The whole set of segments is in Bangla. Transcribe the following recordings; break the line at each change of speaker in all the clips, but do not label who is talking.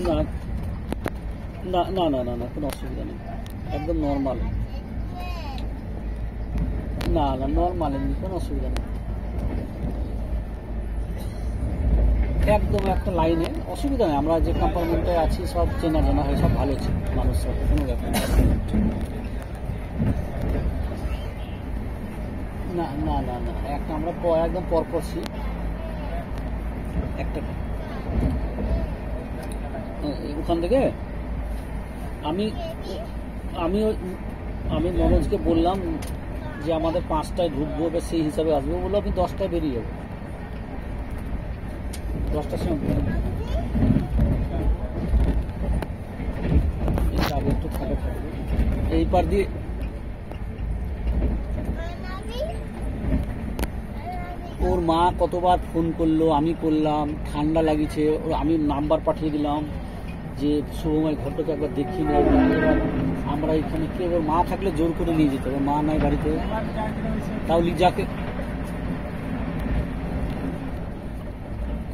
না না না না না না কোনো অসুবিধা নেই, একদম নর্মাল। না না নর্মাল, এমনি কোনো অসুবিধা নেই, একদম একটা লাইনে, অসুবিধা নেই। আমরা যে কম্পার্টমেন্টে আছি সব চেনা জানা হয়, সব ভালো মানুষ, সব কোনো ব্যাপার না। না না না একটা আমরা একদম পরপর সিট, একটা ওখান থেকে আমি আমি আমি মনোজকে বললাম যে আমাদের 5টায় ঢুকবো, সেই হিসাবে আসবো, বললো আমি 10টায় বেরিয়ে যাবো, 10টার সময় একটু ফাঁকা থাকবে এই পার দিয়ে। ওর মা কতবার ফোন করলো, আমি করলাম, ঠান্ডা লাগিয়েছে, আমি নাম্বার পাঠিয়ে দিলাম যে শুভময় ঘরটাকে একবার দেখিয়ে নেব। এবার আমরা এখানে কে, ওর মা থাকলে জোর করে নিয়ে যেতে হবে, মা নাই বাড়িতে, তাও লিজাকে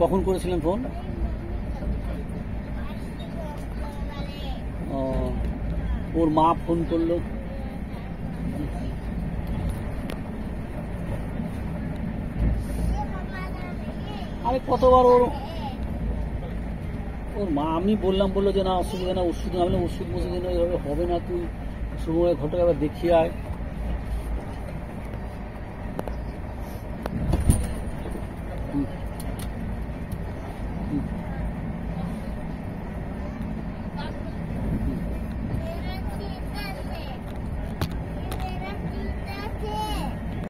কখন করেছিলেন ফোন? ওর মা ফোন করলো, আরে কতবার ওর মা, আমি বললো যে না অসুবিধা না, ওষুধ, আমি ওষুধ বসে যেন এভাবে হবে না, তুই সময় ঘটে আবার দেখিয়ে আয়।